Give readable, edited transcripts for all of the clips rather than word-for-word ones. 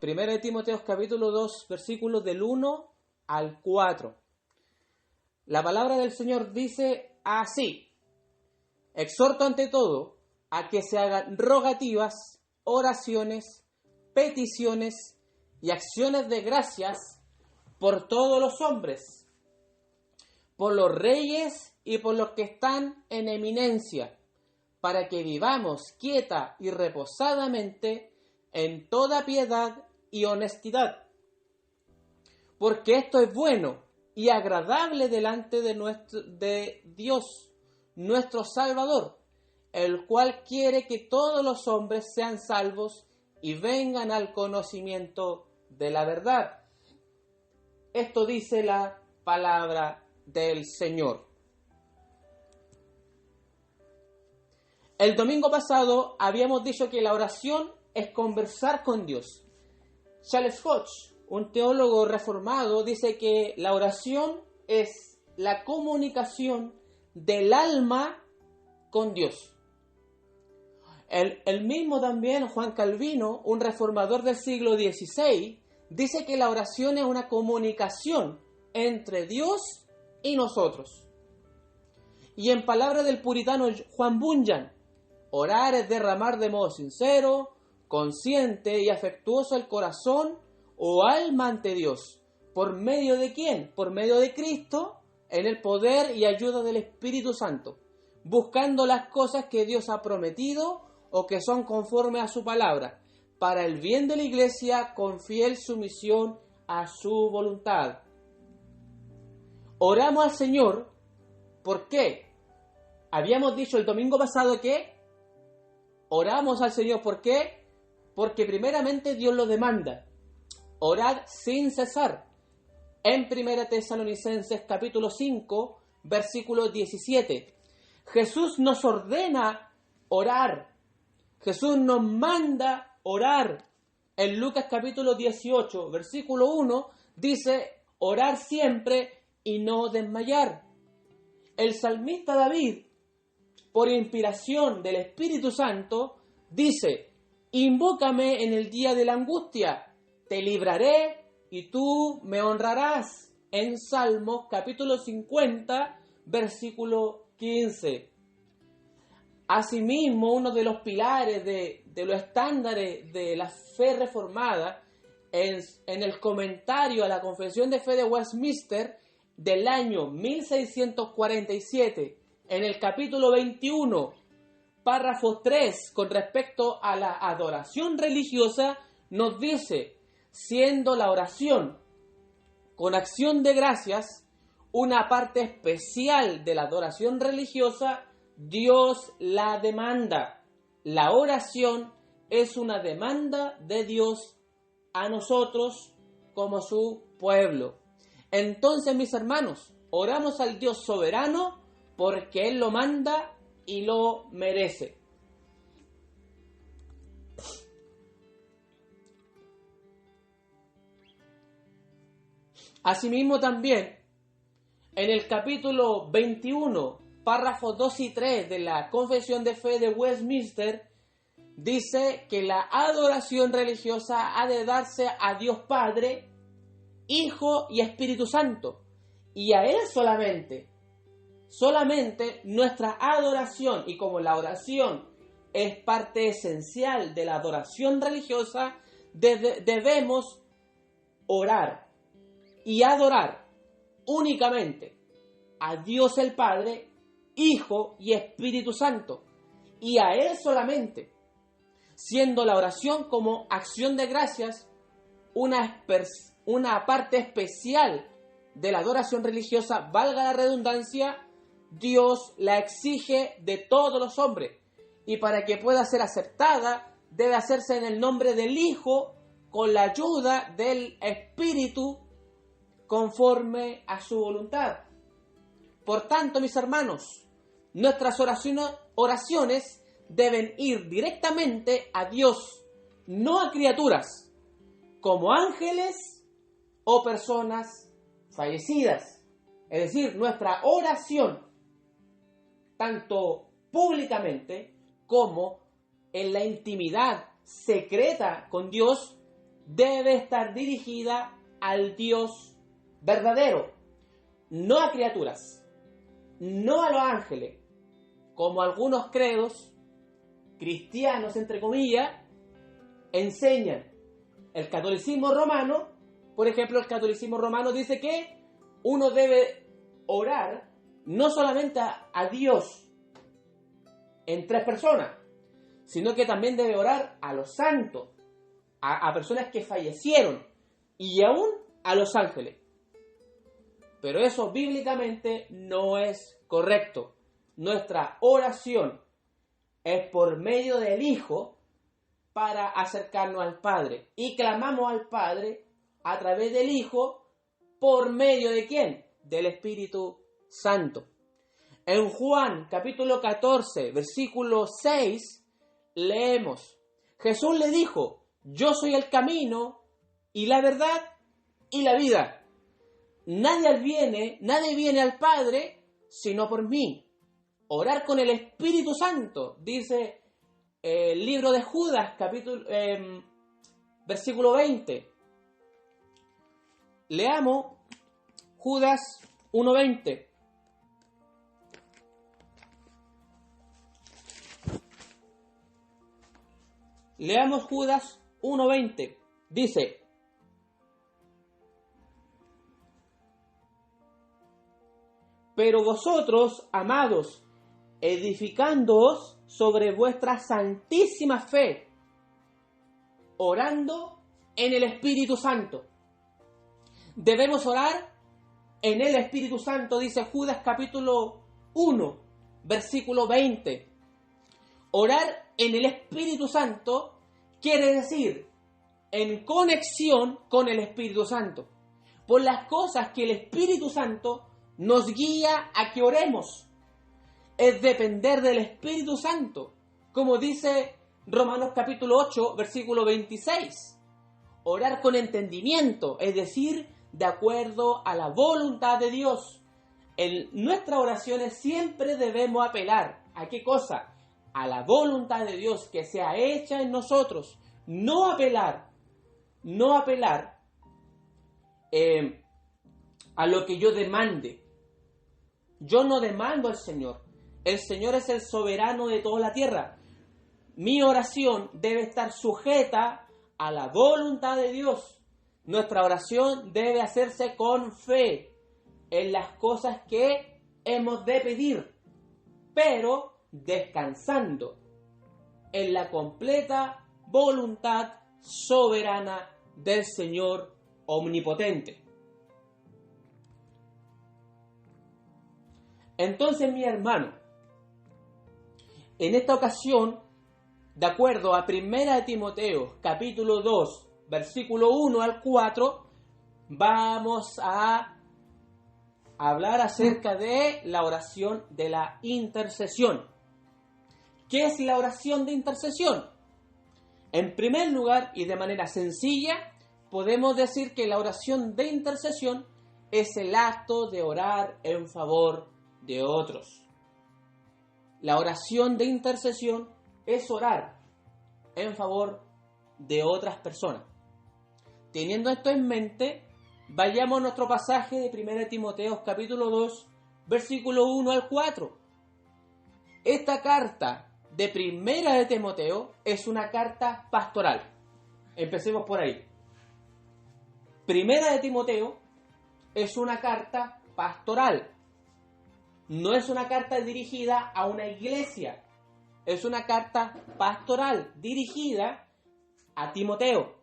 Primera de Timoteo capítulo 2, versículos del 1 al 4. La palabra del Señor dice así: exhorto ante todo a que se hagan rogativas, oraciones, peticiones y acciones de gracias por todos los hombres, por los reyes y por los que están en eminencia, para que vivamos quieta y reposadamente en toda piedad y honestidad. Porque esto es bueno y agradable delante de Dios, nuestro Salvador, el cual quiere que todos los hombres sean salvos y vengan al conocimiento de la verdad. Esto dice la palabra del Señor. El domingo pasado habíamos dicho que la oración es conversar con Dios. Charles Hodge, un teólogo reformado, dice que la oración es la comunicación del alma con Dios. El mismo también Juan Calvino, un reformador del siglo XVI, dice que la oración es una comunicación entre Dios y nosotros. Y en palabras del puritano Juan Bunyan, orar es derramar de modo sincero, consciente y afectuoso el corazón o alma ante Dios. ¿Por medio de quién? Por medio de Cristo, en el poder y ayuda del Espíritu Santo, buscando las cosas que Dios ha prometido o que son conforme a su palabra, para el bien de la iglesia con fiel sumisión a su voluntad. Oramos al Señor, ¿por qué? Habíamos dicho el domingo pasado que oramos al Señor, ¿por qué? Porque primeramente Dios lo demanda. Orad sin cesar. En 1 Tesalonicenses capítulo 5, versículo 17. Jesús nos ordena orar. Jesús nos manda orar. En Lucas capítulo 18, versículo 1, dice: orar siempre y no desmayar. El salmista David, por inspiración del Espíritu Santo, dice: invócame en el día de la angustia, te libraré y tú me honrarás. En Salmos capítulo 50, versículo 15. Asimismo, uno de los pilares de los estándares de la fe reformada, en el comentario a la Confesión de Fe de Westminster del año 1647, en el capítulo 21, párrafo 3, con respecto a la adoración religiosa, nos dice: siendo la oración con acción de gracias una parte especial de la adoración religiosa, Dios la demanda. La oración es una demanda de Dios a nosotros como su pueblo. Entonces, mis hermanos, oramos al Dios soberano porque Él lo manda y lo merece. Asimismo también, en el capítulo 21, párrafos 2 y 3 de la Confesión de Fe de Westminster, dice que la adoración religiosa ha de darse a Dios Padre, Hijo y Espíritu Santo, y a Él solamente. Solamente nuestra adoración, y como la oración es parte esencial de la adoración religiosa, debemos orar y adorar únicamente a Dios el Padre, Hijo y Espíritu Santo, y a Él solamente, siendo la oración como acción de gracias una parte especial de la adoración religiosa, valga la redundancia. Dios la exige de todos los hombres, y para que pueda ser aceptada debe hacerse en el nombre del Hijo, con la ayuda del Espíritu, conforme a su voluntad. Por tanto, mis hermanos, nuestras oraciones deben ir directamente a Dios, no a criaturas, como ángeles o personas fallecidas. Es decir, nuestra oración, tanto públicamente como en la intimidad secreta con Dios, debe estar dirigida al Dios verdadero, no a criaturas, no a los ángeles, como algunos credos cristianos, entre comillas, enseñan. El catolicismo romano, por ejemplo, el catolicismo romano dice que uno debe orar no solamente a Dios en 3 personas, sino que también debe orar a los santos, a personas que fallecieron y aún a los ángeles. Pero eso bíblicamente no es correcto. Nuestra oración es por medio del Hijo para acercarnos al Padre. Y clamamos al Padre a través del Hijo, ¿por medio de quién? Del Espíritu Santo. En Juan capítulo 14, versículo 6, leemos: Jesús le dijo: yo soy el camino y la verdad y la vida. Nadie viene al Padre sino por mí. Orar con el Espíritu Santo, dice el libro de Judas, versículo 20. Leamos Judas 1:20. Leamos Judas 1:20. Dice: pero vosotros, amados, edificándoos sobre vuestra santísima fe, orando en el Espíritu Santo. Debemos orar en el Espíritu Santo, dice Judas capítulo 1, versículo 20. Orar en el Espíritu Santo quiere decir en conexión con el Espíritu Santo, por las cosas que el Espíritu Santo nos guía a que oremos. Es depender del Espíritu Santo, como dice Romanos capítulo 8, versículo 26. Orar con entendimiento, es decir, de acuerdo a la voluntad de Dios. En nuestras oraciones siempre debemos apelar ¿a qué cosa? A la voluntad de Dios que sea hecha en nosotros. No apelar a lo que yo demande. Yo no demando al Señor. El Señor es el soberano de toda la tierra. Mi oración debe estar sujeta a la voluntad de Dios. Nuestra oración debe hacerse con fe en las cosas que hemos de pedir, pero descansando en la completa voluntad soberana del Señor omnipotente. Entonces, mi hermano, en esta ocasión, de acuerdo a 1 Timoteo, capítulo 2, versículo 1 al 4, vamos a hablar acerca de la oración de la intercesión. ¿Qué es la oración de intercesión? En primer lugar, y de manera sencilla, podemos decir que la oración de intercesión es el acto de orar en favor de otros. La oración de intercesión es orar en favor de otras personas. Teniendo esto en mente, vayamos a nuestro pasaje de 1 Timoteo capítulo 2, versículo 1 al 4. Esta carta de 1 Timoteo es una carta pastoral. Empecemos por ahí. 1 Timoteo es una carta pastoral. No es una carta dirigida a una iglesia. Es una carta pastoral dirigida a Timoteo.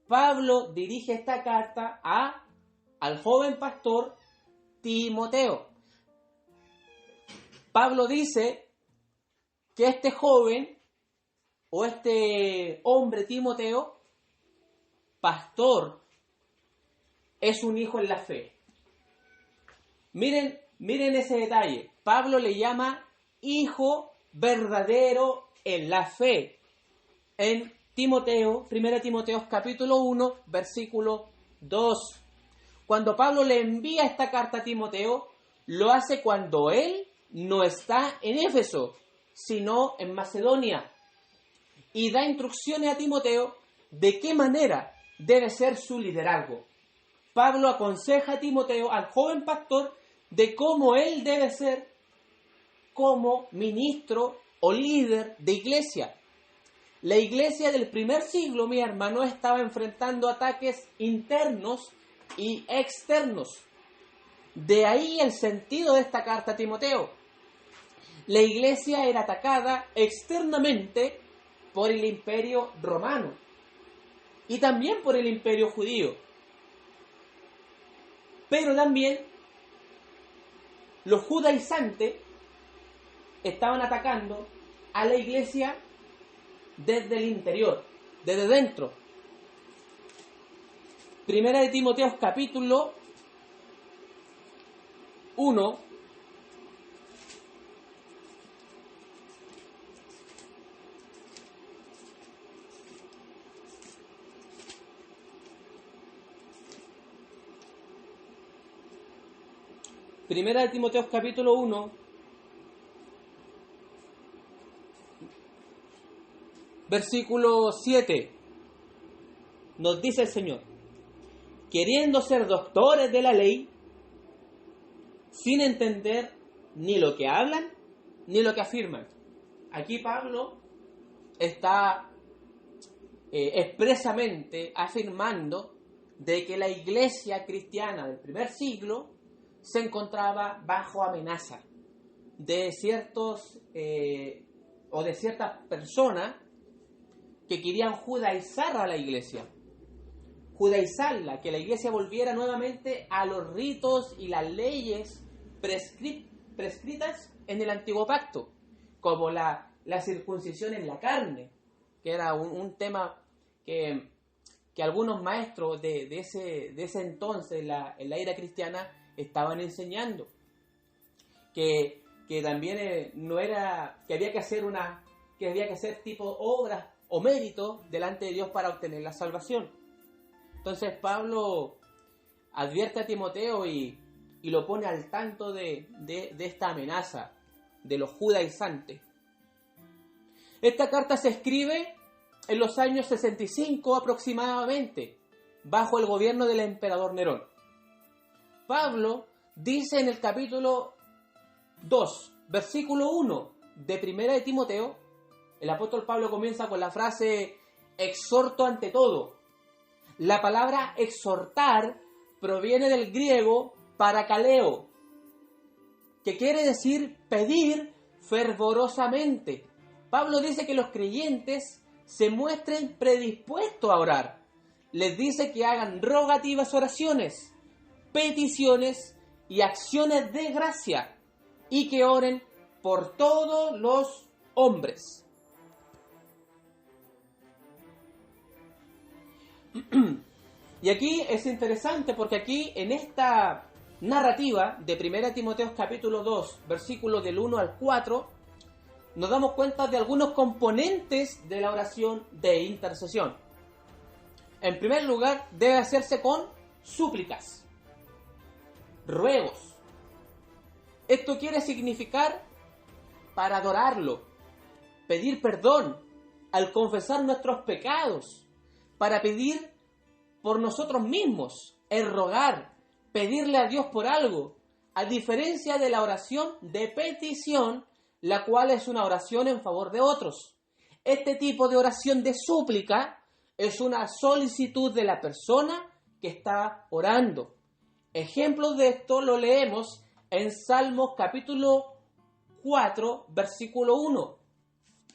Pablo dirige esta carta al joven pastor Timoteo. Pablo dice que este joven o este hombre Timoteo, pastor, es un hijo en la fe. Miren ese detalle. Pablo le llama hijo verdadero en la fe. En Timoteo, 1 Timoteo capítulo 1, versículo 2. Cuando Pablo le envía esta carta a Timoteo, lo hace cuando él no está en Éfeso, sino en Macedonia. Y da instrucciones a Timoteo de qué manera debe ser su liderazgo. Pablo aconseja a Timoteo, al joven pastor, de cómo él debe ser como ministro o líder de iglesia. La iglesia del primer siglo, mi hermano, estaba enfrentando ataques internos y externos. De ahí el sentido de esta carta a Timoteo. La iglesia era atacada externamente por el imperio romano y también por el imperio judío. Pero también los judaizantes estaban atacando a la iglesia desde el interior, desde dentro. Primera de Timoteo capítulo 1, Primera de Timoteo capítulo 1, versículo 7, nos dice el Señor: queriendo ser doctores de la ley, sin entender ni lo que hablan ni lo que afirman. Aquí Pablo está expresamente afirmando de que la iglesia cristiana del primer siglo se encontraba bajo amenaza de ciertos o de ciertas personas que querían judaizar a la iglesia, judaizarla, que la iglesia volviera nuevamente a los ritos y las leyes prescritas en el antiguo pacto, como la circuncisión en la carne, que era un tema que algunos maestros de ese entonces, en la era cristiana, estaban enseñando. Que también no era, que había que hacer tipo obras o méritos delante de Dios para obtener la salvación. Entonces Pablo advierte a Timoteo y lo pone al tanto de esta amenaza de los judaizantes. Esta carta se escribe en los años 65 aproximadamente, bajo el gobierno del emperador Nerón. Pablo dice en el capítulo 2, versículo 1 de Primera de Timoteo, el apóstol Pablo comienza con la frase: exhorto ante todo. La palabra exhortar proviene del griego parakaleo, que quiere decir pedir fervorosamente. Pablo dice que los creyentes se muestren predispuestos a orar. Les dice que hagan rogativas oraciones, peticiones y acciones de gracia, y que oren por todos los hombres. Y aquí es interesante porque aquí en esta narrativa de 1 Timoteo capítulo 2, versículos del 1 al 4, nos damos cuenta de algunos componentes de la oración de intercesión. En primer lugar, debe hacerse con súplicas, ruegos. Esto quiere significar para adorarlo, pedir perdón al confesar nuestros pecados, para pedir por nosotros mismos, el rogar, pedirle a Dios por algo, a diferencia de la oración de petición, la cual es una oración en favor de otros. Este tipo de oración de súplica es una solicitud de la persona que está orando. Ejemplos de esto lo leemos en Salmos capítulo 4, versículo 1.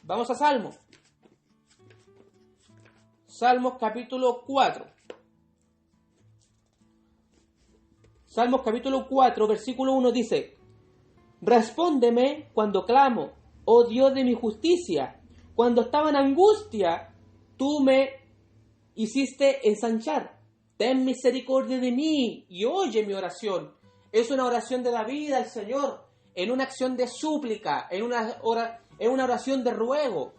Vamos a Salmos. Salmos capítulo 4. Salmos capítulo 4, versículo 1 dice: respóndeme cuando clamo, oh Dios de mi justicia. Cuando estaba en angustia, tú me hiciste ensanchar. Ten misericordia de mí y oye mi oración. Es una oración de David al Señor, en una acción de súplica, en una oración de ruego.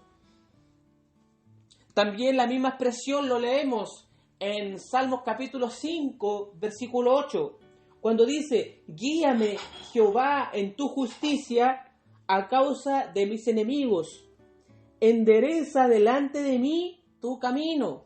También la misma expresión lo leemos en Salmos capítulo 5, versículo 8, cuando dice: guíame, Jehová, en tu justicia a causa de mis enemigos. Endereza delante de mí tu camino.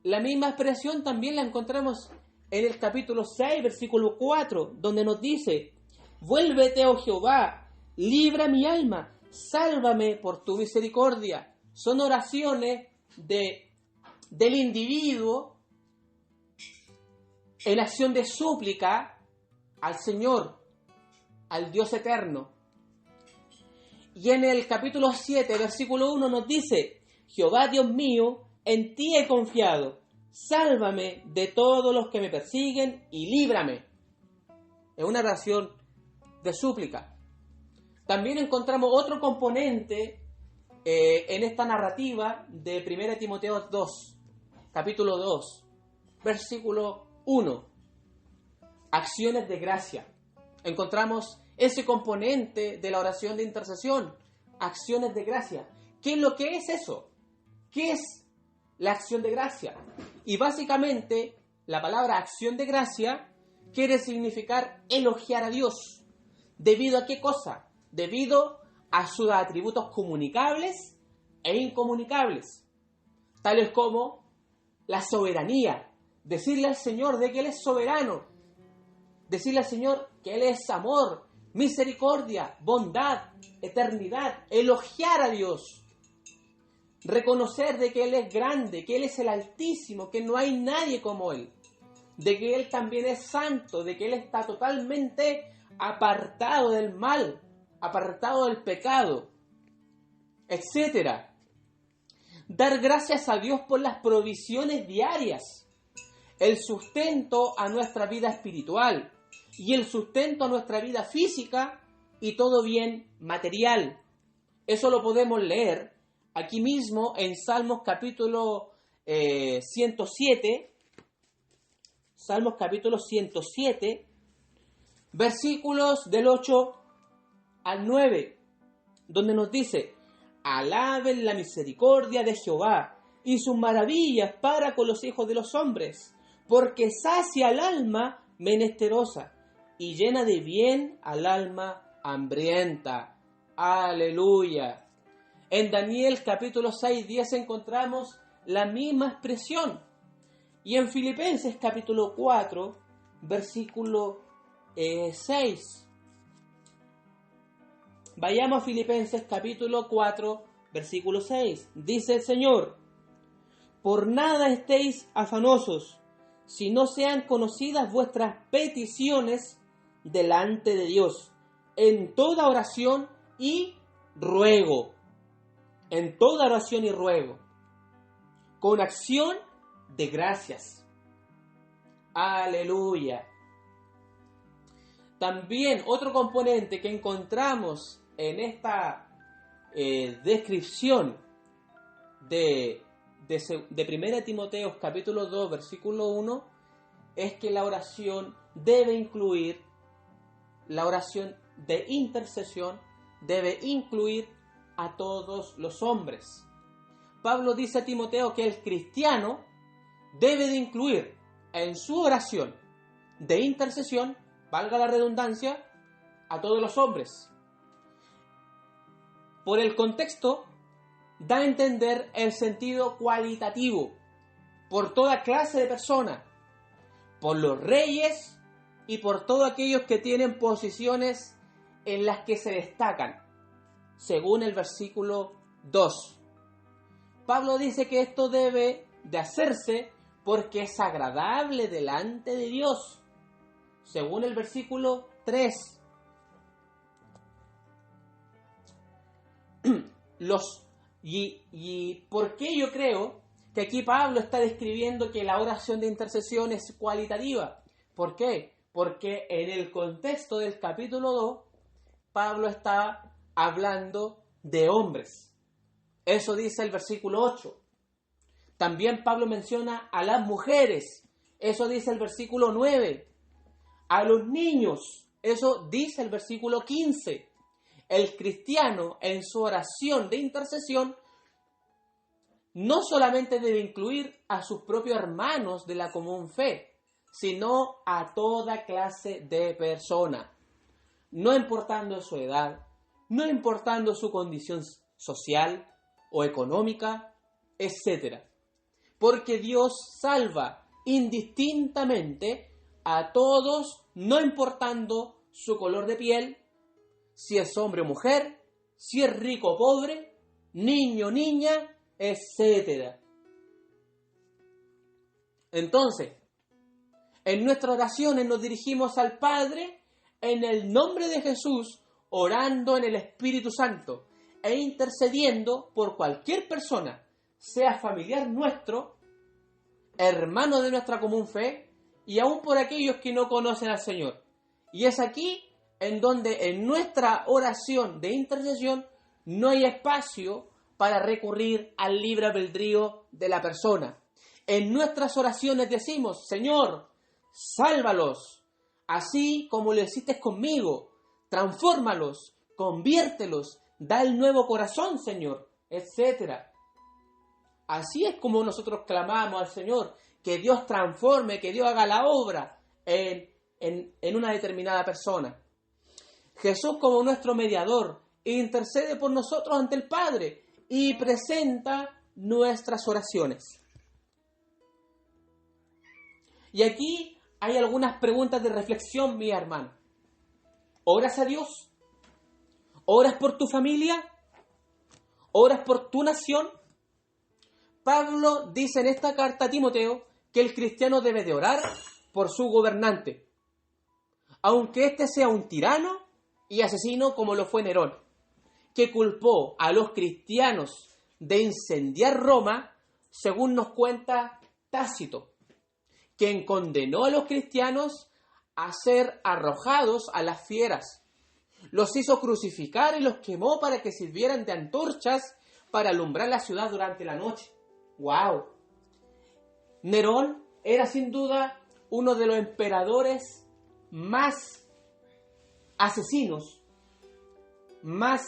La misma expresión también la encontramos en el capítulo 6, versículo 4, donde nos dice: vuélvete, oh Jehová, libra mi alma, sálvame por tu misericordia. Son oraciones del individuo en acción de súplica al Señor, al Dios eterno. Y en el capítulo 7, versículo 1 nos dice: Jehová Dios mío, en ti he confiado, sálvame de todos los que me persiguen y líbrame. Es una oración de súplica. También encontramos otro componente en esta narrativa de 1 Timoteo 2, capítulo 2, versículo 1. Acciones de gracia. Encontramos ese componente de la oración de intercesión, acciones de gracia. ¿Qué es lo que es eso? ¿Qué es la acción de gracia? Y básicamente, la palabra acción de gracia quiere significar elogiar a Dios. ¿Debido a qué cosa? Debido a sus atributos comunicables e incomunicables, tales como la soberanía, decirle al Señor de que Él es soberano, decirle al Señor que Él es amor, misericordia, bondad, eternidad, elogiar a Dios, reconocer de que Él es grande, que Él es el Altísimo, que no hay nadie como Él, de que Él también es santo, de que Él está totalmente apartado del mal, apartado del pecado, etc. Dar gracias a Dios por las provisiones diarias, el sustento a nuestra vida espiritual y el sustento a nuestra vida física y todo bien material. Eso lo podemos leer aquí mismo en Salmos capítulo 107, Salmos capítulo 107, versículos del 8 al 9, donde nos dice: alaben la misericordia de Jehová y sus maravillas para con los hijos de los hombres, porque sacia al alma menesterosa y llena de bien al alma hambrienta. Aleluya. En Daniel capítulo 6:10 encontramos la misma expresión. Y en Filipenses capítulo 4, versículo 6. Vayamos a Filipenses capítulo 4, versículo 6. Dice el Señor: por nada estéis afanosos, si no sean conocidas vuestras peticiones delante de Dios, en toda oración y ruego. En toda oración y ruego, con acción de gracias. Aleluya. También otro componente que encontramos en esta descripción de 1 Timoteo capítulo 2, versículo 1, es que la oración debe incluir, la oración de intercesión debe incluir a todos los hombres. Pablo dice a Timoteo que el cristiano debe de incluir en su oración de intercesión, valga la redundancia, a todos los hombres. Por el contexto, da a entender el sentido cualitativo, por toda clase de personas, por los reyes y por todos aquellos que tienen posiciones en las que se destacan, según el versículo 2. Pablo dice que esto debe de hacerse porque es agradable delante de Dios, según el versículo 3. ¿Y por qué yo creo que aquí Pablo está describiendo que la oración de intercesión es cualitativa? ¿Por qué? Porque en el contexto del capítulo 2, Pablo está hablando de hombres. Eso dice el versículo 8. También Pablo menciona a las mujeres. Eso dice el versículo 9. A los niños. Eso dice el versículo 15. El cristiano en su oración de intercesión no solamente debe incluir a sus propios hermanos de la común fe, sino a toda clase de persona, no importando su edad, no importando su condición social o económica, etc. porque Dios salva indistintamente a todos, no importando su color de piel, si es hombre o mujer, si es rico o pobre, niño o niña, etc. Entonces, en nuestras oraciones nos dirigimos al Padre en el nombre de Jesús, orando en el Espíritu Santo e intercediendo por cualquier persona, sea familiar nuestro, hermano de nuestra común fe, y aún por aquellos que no conocen al Señor. Y es aquí en donde en nuestra oración de intercesión no hay espacio para recurrir al libre albedrío de la persona. En nuestras oraciones decimos: Señor, sálvalos, así como lo hiciste conmigo, transfórmalos, conviértelos, da el nuevo corazón, Señor, etc. Así es como nosotros clamamos al Señor, que Dios transforme, que Dios haga la obra en una determinada persona. Jesús, como nuestro mediador, intercede por nosotros ante el Padre y presenta nuestras oraciones. Y aquí hay algunas preguntas de reflexión, mi hermano. ¿Oras a Dios? ¿Oras por tu familia? ¿Oras por tu nación? Pablo dice en esta carta a Timoteo que el cristiano debe de orar por su gobernante, aunque éste sea un tirano y asesino como lo fue Nerón, que culpó a los cristianos de incendiar Roma, según nos cuenta Tácito, quien condenó a los cristianos a ser arrojados a las fieras. Los hizo crucificar y los quemó para que sirvieran de antorchas para alumbrar la ciudad durante la noche. ¡Wow! Nerón era sin duda uno de los emperadores más asesinos, más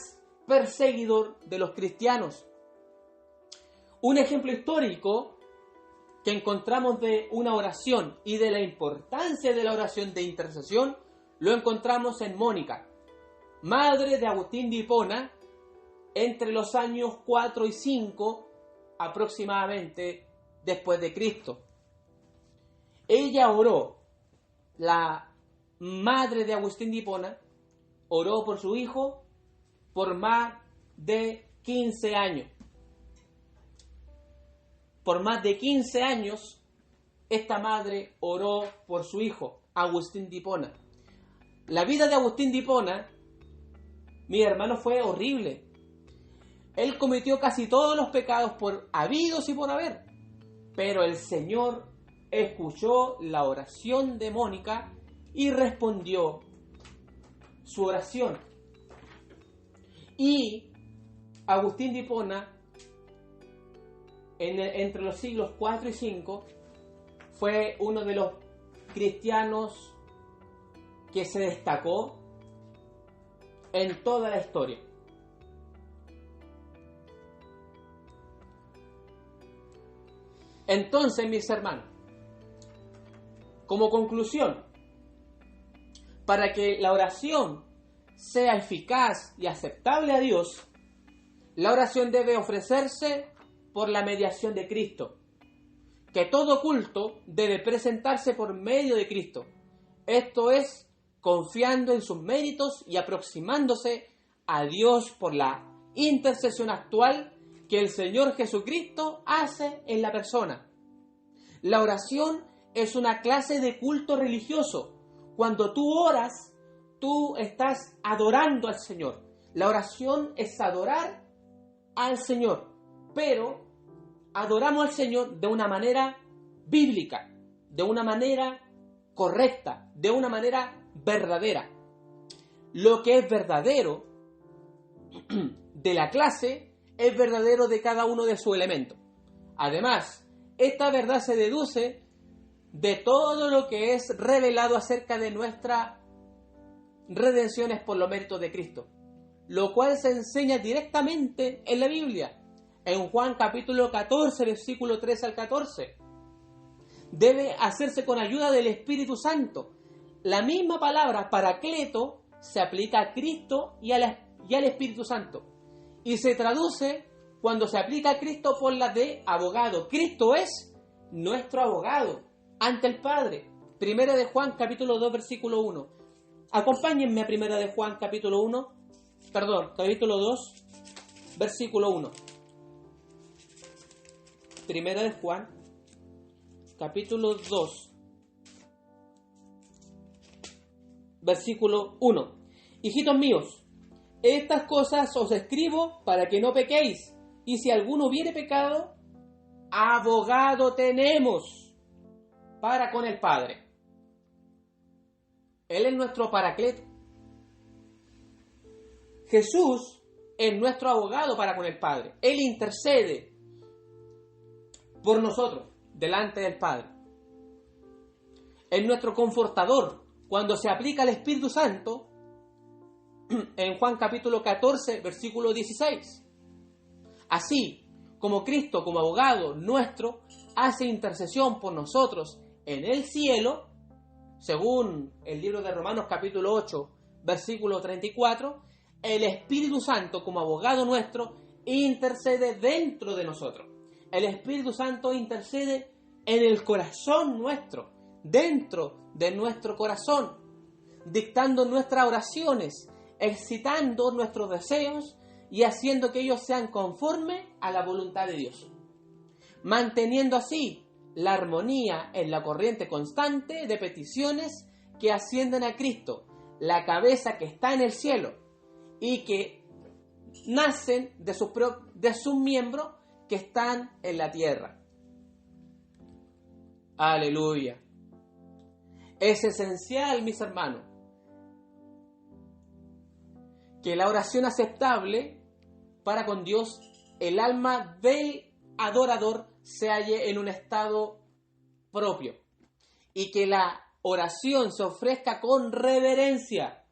perseguidor de los cristianos. Un ejemplo histórico que encontramos de una oración y de la importancia de la oración de intercesión lo encontramos en Mónica, madre de Agustín de Hipona, entre los años 4 y 5 aproximadamente después de Cristo. Ella oró, la madre de Agustín de Hipona, oró por su hijo por más de 15 años. Por más de 15 años, esta madre oró por su hijo, Agustín de Hipona. La vida de Agustín de Hipona, mi hermano, fue horrible. Él cometió casi todos los pecados por habidos y por haber. Pero el Señor escuchó la oración de Mónica y respondió su oración. Y Agustín de Hipona, entre los siglos 4 y 5, fue uno de los cristianos que se destacó en toda la historia. Entonces, mis hermanos, como conclusión, para que la oración sea eficaz y aceptable a Dios, la oración debe ofrecerse por la mediación de Cristo, que todo culto debe presentarse por medio de Cristo. Esto es, confiando en sus méritos y aproximándose a Dios por la intercesión actual que el Señor Jesucristo hace en la persona. La oración es una clase de culto religioso. Cuando tú oras, tú estás adorando al Señor. La oración es adorar al Señor, pero adoramos al Señor de una manera bíblica, de una manera correcta, de una manera verdadera. Lo que es verdadero de la clase es verdadero de cada uno de sus elementos. Además, esta verdad se deduce de todo lo que es revelado acerca de nuestra redención es por los méritos de Cristo, lo cual se enseña directamente en la Biblia, en Juan capítulo 14, versículo 13 al 14. Debe hacerse con ayuda del Espíritu Santo. La misma palabra paracleto se aplica a Cristo y al Espíritu Santo, y se traduce cuando se aplica a Cristo por la de abogado. Cristo es nuestro abogado ante el Padre. Primera de Juan, capítulo 2, versículo 1. Acompáñenme a Primera de Juan, capítulo 2, versículo 1. Primera de Juan, capítulo 2, versículo 1. Hijitos míos, estas cosas os escribo para que no pequéis. Y si alguno hubiere pecado, abogado tenemos para con el Padre. Él es nuestro paracleto. Jesús es nuestro abogado para con el Padre. Él intercede por nosotros delante del Padre. Es nuestro confortador. Cuando se aplica al Espíritu Santo, en Juan capítulo 14, versículo 16. Así como Cristo, como abogado nuestro, hace intercesión por nosotros en el cielo, según el libro de Romanos capítulo 8, versículo 34, el Espíritu Santo, como abogado nuestro, intercede dentro de nosotros. El Espíritu Santo intercede en el corazón nuestro, dentro de nuestro corazón, dictando nuestras oraciones, excitando nuestros deseos y haciendo que ellos sean conformes a la voluntad de Dios, manteniendo así la armonía en la corriente constante de peticiones que ascienden a Cristo, la cabeza que está en el cielo, y que nacen de sus miembros que están en la tierra. Aleluya. Es esencial, mis hermanos, que la oración aceptable para con Dios, el alma del adorador se halle en un estado propio, y que la oración se ofrezca con reverencia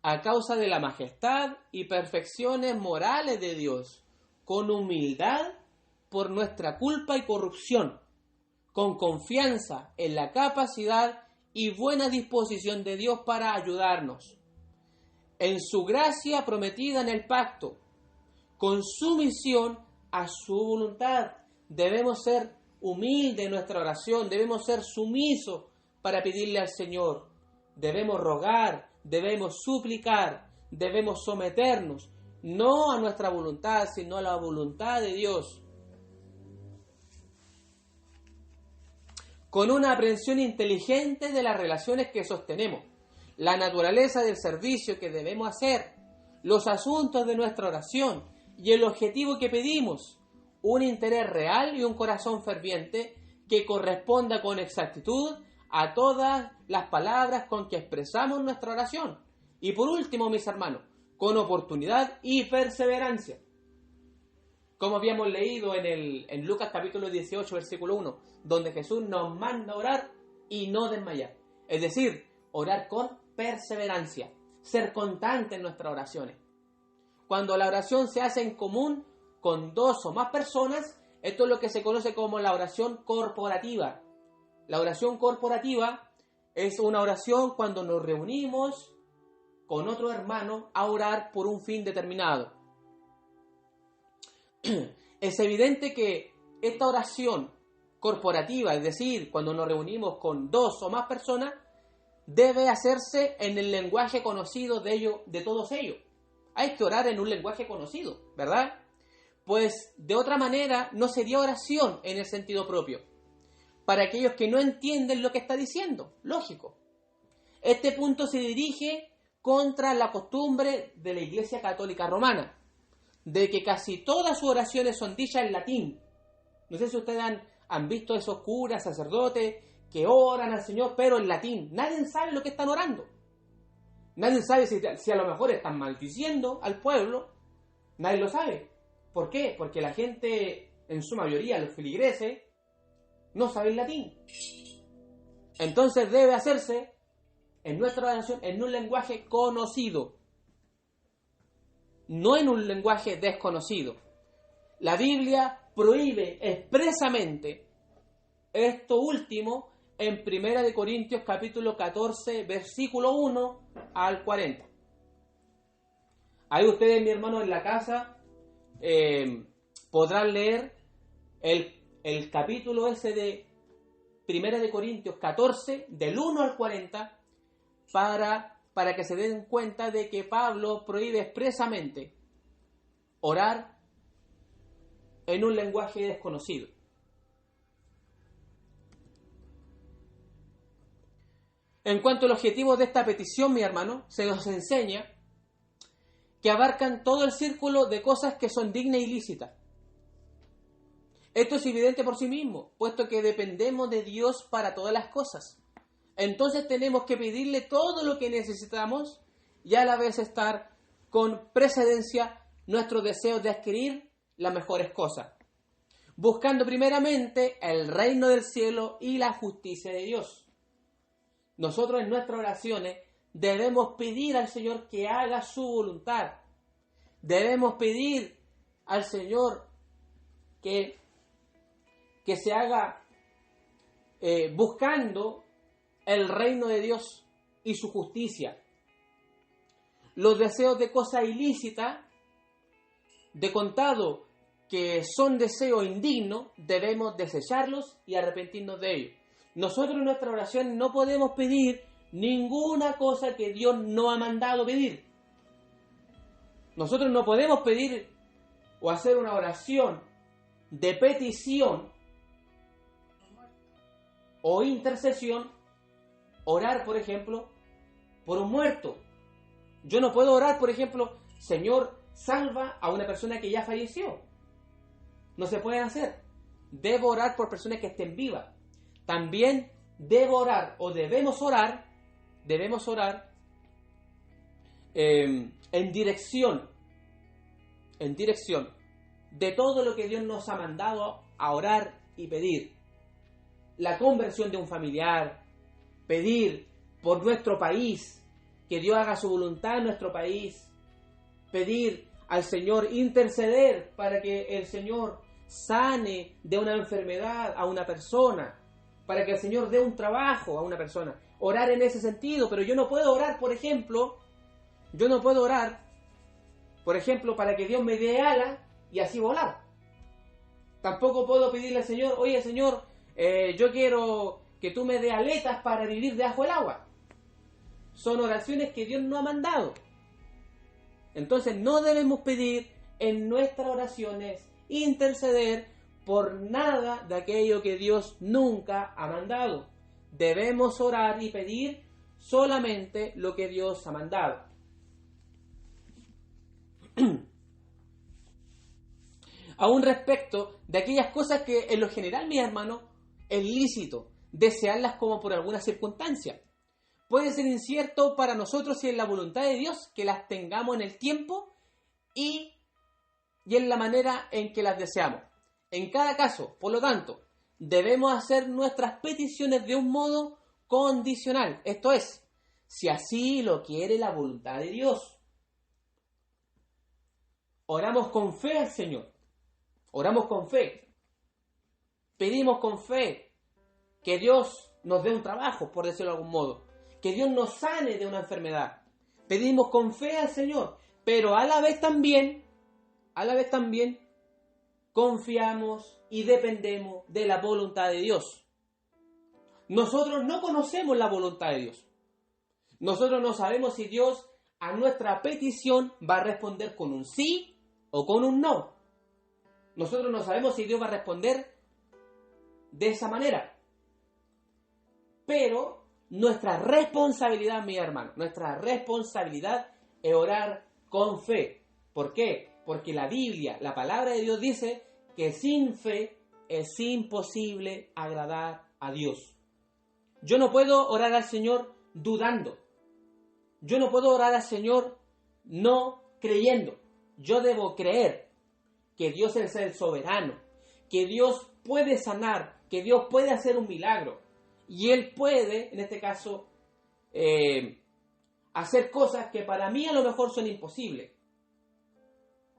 a causa de la majestad y perfecciones morales de Dios, con humildad por nuestra culpa y corrupción, con confianza en la capacidad y buena disposición de Dios para ayudarnos, en su gracia prometida en el pacto, con sumisión a su voluntad. Debemos ser humildes en nuestra oración, debemos ser sumisos para pedirle al Señor, debemos rogar, debemos suplicar, debemos someternos, no a nuestra voluntad, sino a la voluntad de Dios, con una aprehensión inteligente de las relaciones que sostenemos, la naturaleza del servicio que debemos hacer, los asuntos de nuestra oración y el objetivo que pedimos, un interés real y un corazón ferviente que corresponda con exactitud a todas las palabras con que expresamos nuestra oración. Y por último, mis hermanos, con oportunidad y perseverancia. Como habíamos leído en Lucas capítulo 18, versículo 1, donde Jesús nos manda a orar y no desmayar. Es decir, orar con perseverancia, ser constante en nuestras oraciones. Cuando la oración se hace en común con dos o más personas, esto es lo que se conoce como la oración corporativa. La oración corporativa es una oración cuando nos reunimos con otro hermano a orar por un fin determinado. Es evidente que esta oración corporativa, es decir, cuando nos reunimos con dos o más personas, debe hacerse en el lenguaje conocido de todos ellos. Hay que orar en un lenguaje conocido, ¿verdad? Pues de otra manera no sería oración en el sentido propio, para aquellos que no entienden lo que está diciendo, lógico. Este punto se dirige contra la costumbre de la Iglesia Católica Romana, de que casi todas sus oraciones son dichas en latín. No sé si ustedes han visto esos curas, sacerdotes, que oran al Señor, pero en latín. Nadie sabe lo que están orando. Nadie sabe si a lo mejor están maldiciendo al pueblo. Nadie lo sabe. ¿Por qué? Porque la gente, en su mayoría, los feligreses, no saben latín. Entonces debe hacerse en nuestra oración en un lenguaje conocido, no en un lenguaje desconocido. La Biblia prohíbe expresamente esto último en 1 Corintios capítulo 14, versículo 1 al 40. Ahí ustedes, mi hermano, en la casa, podrán leer el capítulo ese de 1 de Corintios 14, del 1 al 40, para que se den cuenta de que Pablo prohíbe expresamente orar en un lenguaje desconocido. En cuanto al objetivo de esta petición, mi hermano, se nos enseña que abarcan todo el círculo de cosas que son dignas y lícitas. Esto es evidente por sí mismo, puesto que dependemos de Dios para todas las cosas. Entonces tenemos que pedirle todo lo que necesitamos y a la vez estar con precedencia nuestros deseos de adquirir las mejores cosas, buscando primeramente el reino del cielo y la justicia de Dios. Nosotros en nuestras oraciones debemos pedir al Señor que haga su voluntad. Debemos pedir al Señor que se haga buscando el reino de Dios y su justicia. Los deseos de cosas ilícitas, de contado que son deseos indignos, debemos desecharlos y arrepentirnos de ellos. Nosotros en nuestra oración no podemos pedir ninguna cosa que Dios no ha mandado pedir. Nosotros no podemos pedir o hacer una oración de petición o intercesión, orar, por ejemplo, por un muerto. Yo no puedo orar, por ejemplo, Señor, salva a una persona que ya falleció. No se puede hacer. Debo orar por personas que estén vivas. También debo orar o debemos orar en dirección de todo lo que Dios nos ha mandado a orar y pedir. La conversión de un familiar, pedir por nuestro país, que Dios haga su voluntad en nuestro país, pedir al Señor, interceder para que el Señor sane de una enfermedad a una persona, para que el Señor dé un trabajo a una persona, orar en ese sentido. Pero yo no puedo orar, por ejemplo, para que Dios me dé alas y así volar. Tampoco puedo pedirle al Señor, oye Señor, yo quiero que tú me dé aletas para vivir debajo del agua. Son oraciones que Dios no ha mandado. Entonces no debemos pedir en nuestras oraciones, interceder por nada de aquello que Dios nunca ha mandado. Debemos orar y pedir solamente lo que Dios ha mandado. Aún respecto de aquellas cosas que en lo general, mi hermano, es lícito desearlas como por alguna circunstancia. Puede ser incierto para nosotros si es la voluntad de Dios que las tengamos en el tiempo y en la manera en que las deseamos. En cada caso, por lo tanto, debemos hacer nuestras peticiones de un modo condicional. Esto es, si así lo quiere la voluntad de Dios. Oramos con fe al Señor. Oramos con fe. Pedimos con fe que Dios nos dé un trabajo, por decirlo de algún modo. Que Dios nos sane de una enfermedad. Pedimos con fe al Señor. Pero a la vez también, confiamos y dependemos de la voluntad de Dios. Nosotros no conocemos la voluntad de Dios. Nosotros no sabemos si Dios a nuestra petición va a responder con un sí o con un no. Nosotros no sabemos si Dios va a responder de esa manera. Pero nuestra responsabilidad, mi hermano, nuestra responsabilidad es orar con fe. ¿Por qué? Porque la Biblia, la palabra de Dios dice que sin fe es imposible agradar a Dios. Yo no puedo orar al Señor dudando. Yo no puedo orar al Señor no creyendo. Yo debo creer que Dios es el soberano, que Dios puede sanar, que Dios puede hacer un milagro. Y Él puede, en este caso, hacer cosas que para mí a lo mejor son imposibles.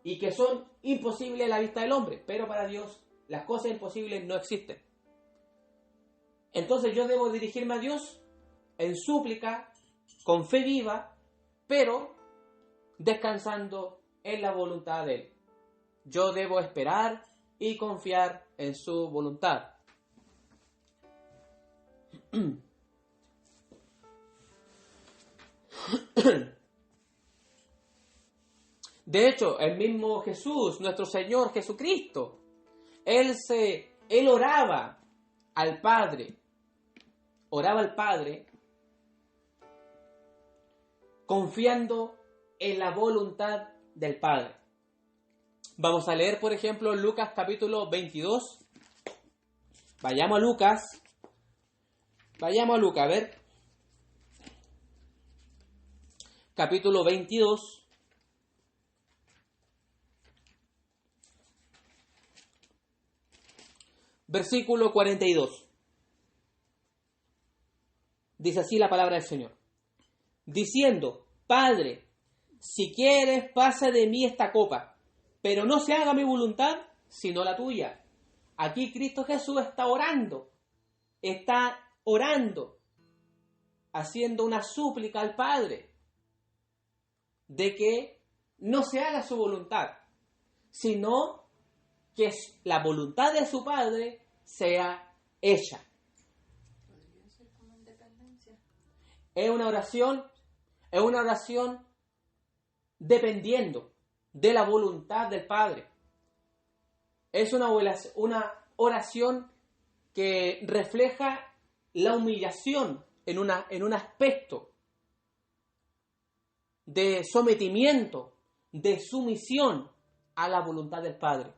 Y que son imposibles a la vista del hombre. Pero para Dios las cosas imposibles no existen. Entonces yo debo dirigirme a Dios en súplica, con fe viva, pero descansando en la voluntad de Él. yo debo esperar y confiar en su voluntad. De hecho, el mismo Jesús, nuestro Señor Jesucristo, Él oraba al Padre confiando en la voluntad del Padre. Vamos a leer, por ejemplo, Lucas capítulo 22. Vayamos a Lucas, a ver. Capítulo 22. Versículo 42. Dice así la palabra del Señor. Diciendo, Padre, si quieres, pasa de mí esta copa, pero no se haga mi voluntad, sino la tuya. Aquí Cristo Jesús está orando, haciendo una súplica al Padre, de que no se haga su voluntad, sino que la voluntad de su Padre sea hecha. Podría ser como independencia. Es una oración dependiendo de la voluntad del Padre. Es una oración que refleja la humillación en un aspecto de sometimiento, de sumisión a la voluntad del Padre.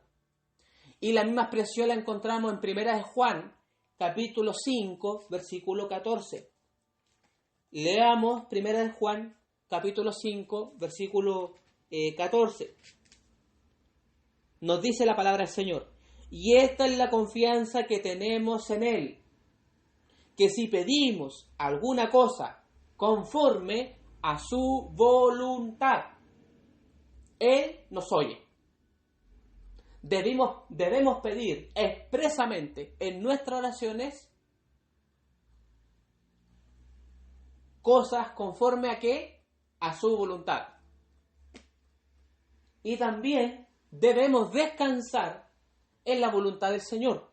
Y la misma expresión la encontramos en 1 de Juan, capítulo 5, versículo 14. Leamos 1 de Juan, capítulo 5, versículo 14. Nos dice la palabra del Señor. Y esta es la confianza que tenemos en Él, que si pedimos alguna cosa conforme a su voluntad, Él nos oye. Debemos pedir expresamente en nuestras oraciones cosas conforme a qué? A su voluntad. Y también debemos descansar en la voluntad del Señor.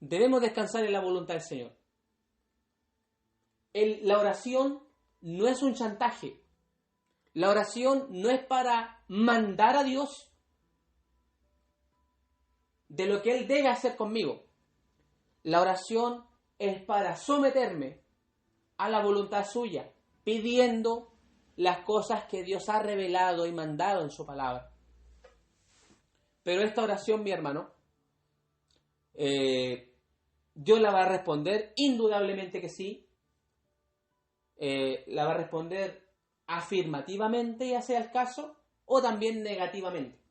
Debemos descansar en la voluntad del Señor. La oración no es un chantaje. La oración no es para mandar a Dios de lo que Él debe hacer conmigo. La oración es para someterme a la voluntad suya, pidiendo las cosas que Dios ha revelado y mandado en su palabra. Pero esta oración, mi hermano, Dios la va a responder, indudablemente que sí. La va a responder afirmativamente, ya sea el caso, o también negativamente.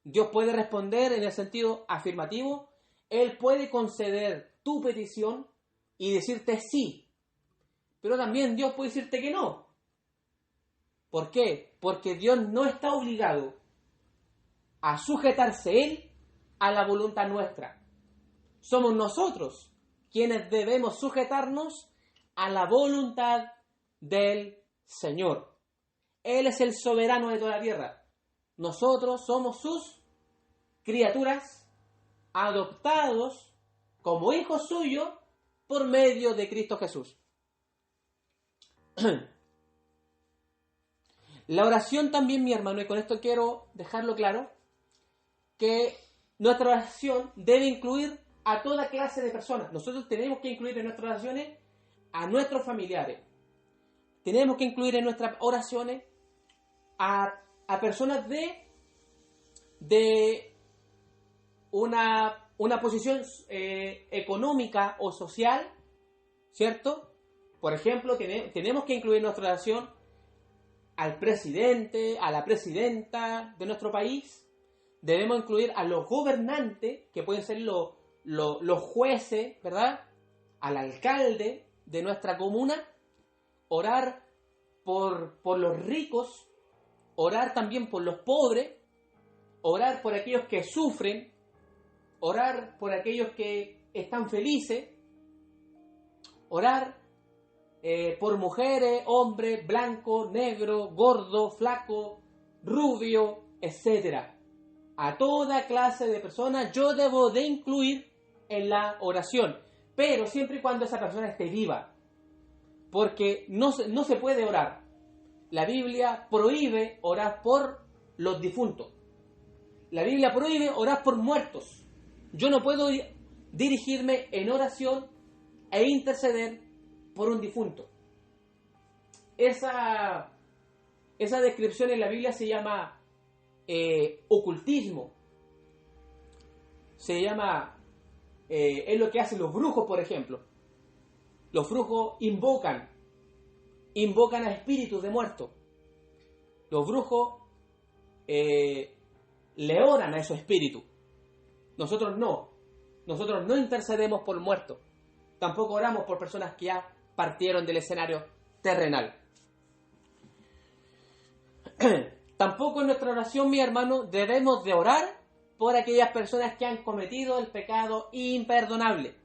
Dios puede responder en el sentido afirmativo. Él puede conceder tu petición y decirte sí. Pero también Dios puede decirte que no. ¿Por qué? Porque Dios no está obligado a sujetarse Él a la voluntad nuestra. Somos nosotros quienes debemos sujetarnos a la voluntad del Señor. Él es el soberano de toda la tierra. Nosotros somos sus criaturas, adoptados como hijos suyos por medio de Cristo Jesús. La oración también, mi hermano, y con esto quiero dejarlo claro, que nuestra oración debe incluir a toda clase de personas. Nosotros tenemos que incluir en nuestras oraciones a nuestros familiares. Tenemos que incluir en nuestras oraciones a personas de una posición económica o social, ¿cierto? Por ejemplo, tenemos que incluir en nuestra oración al presidente, a la presidenta de nuestro país. Debemos incluir a los gobernantes, que pueden ser los jueces, ¿verdad? Al alcalde de nuestra comuna. Orar por los ricos, orar también por los pobres, orar por aquellos que sufren, orar por aquellos que están felices, orar por mujeres, hombres, blanco, negro, gordo, flaco, rubio, etc. A toda clase de personas yo debo de incluir en la oración, pero siempre y cuando esa persona esté viva, porque no se puede orar. La Biblia prohíbe orar por los difuntos. La Biblia prohíbe orar por muertos. Yo no puedo dirigirme en oración e interceder por un difunto. Esa descripción en la Biblia se llama ocultismo. Se llama, es lo que hacen los brujos, por ejemplo. Los brujos invocan a espíritus de muertos. Los brujos le oran a esos espíritus. Nosotros no intercedemos por muertos. Tampoco oramos por personas que ya partieron del escenario terrenal. Tampoco en nuestra oración, mi hermano, debemos de orar por aquellas personas que han cometido el pecado imperdonable.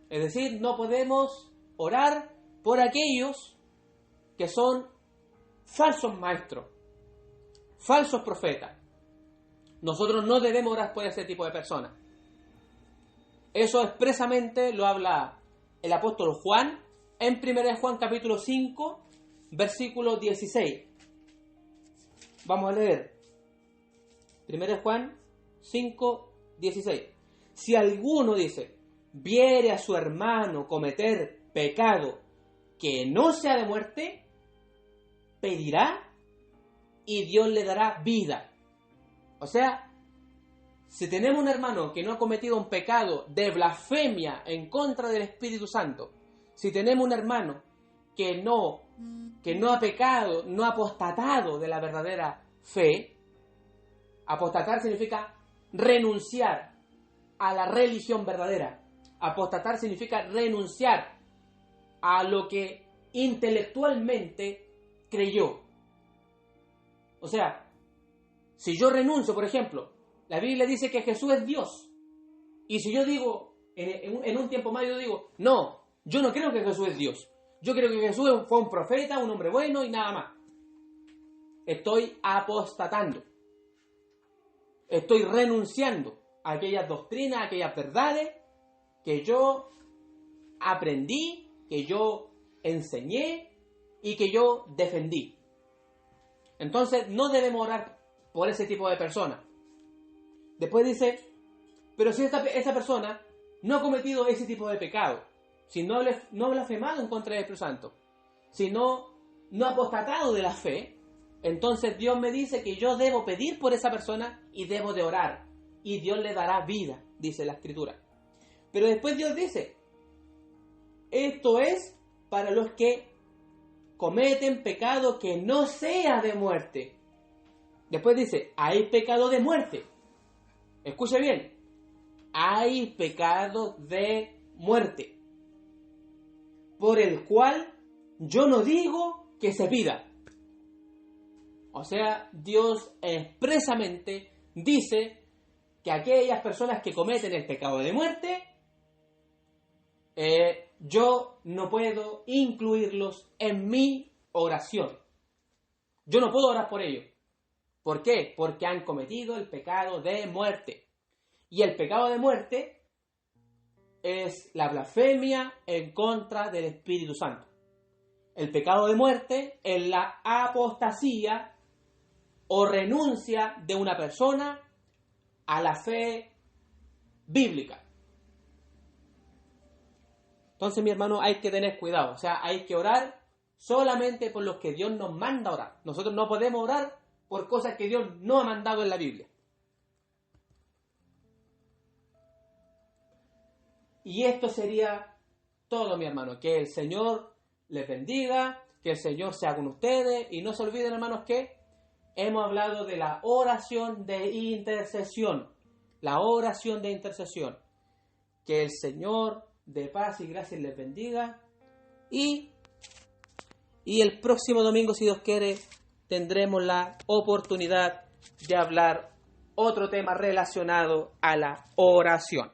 Es decir, no podemos orar por aquellos que son falsos maestros, falsos profetas. Nosotros no debemos orar por ese tipo de personas. Eso expresamente lo habla el apóstol Juan en 1 Juan capítulo 5, versículo 16. Vamos a leer 1 Juan 5, 16. Si alguno, dice, viere a su hermano cometer pecado que no sea de muerte, pedirá y Dios le dará vida. O sea, si tenemos un hermano que no ha cometido un pecado de blasfemia en contra del Espíritu Santo, si tenemos un hermano que no ha pecado, no ha apostatado de la verdadera fe, apostatar significa renunciar a la religión verdadera. Apostatar significa renunciar a lo que intelectualmente creyó. O sea, si yo renuncio, por ejemplo, la Biblia dice que Jesús es Dios. Y si yo digo, en un tiempo más yo digo, no, yo no creo que Jesús es Dios. Yo creo que Jesús fue un profeta, un hombre bueno y nada más. Estoy apostatando. Estoy renunciando a aquellas doctrinas, a aquellas verdades que yo aprendí, que yo enseñé y que yo defendí. Entonces no debemos orar por ese tipo de personas. Después dice, pero si esa persona no ha cometido ese tipo de pecado, si no ha blasfemado en contra del Espíritu Santo, si no ha apostatado de la fe, entonces Dios me dice que yo debo pedir por esa persona y debo de orar. Y Dios le dará vida, dice la Escritura. Pero después Dios dice, esto es para los que cometen pecado que no sea de muerte. Después dice, hay pecado de muerte. Escuche bien, hay pecado de muerte, por el cual yo no digo que se pida. O sea, Dios expresamente dice que aquellas personas que cometen el pecado de muerte, yo no puedo incluirlos en mi oración. Yo no puedo orar por ellos. ¿Por qué? Porque han cometido el pecado de muerte. Y el pecado de muerte es la blasfemia en contra del Espíritu Santo. El pecado de muerte es la apostasía o renuncia de una persona a la fe bíblica. Entonces, mi hermano, hay que tener cuidado. O sea, hay que orar solamente por los que Dios nos manda a orar. Nosotros no podemos orar por cosas que Dios no ha mandado en la Biblia. Y esto sería todo, mi hermano. Que el Señor les bendiga, que el Señor sea con ustedes. Y no se olviden, hermanos, que hemos hablado de la oración de intercesión. La oración de intercesión. Que el Señor de paz y gracia les bendiga. Y el próximo domingo, si Dios quiere, tendremos la oportunidad de hablar otro tema relacionado a la oración.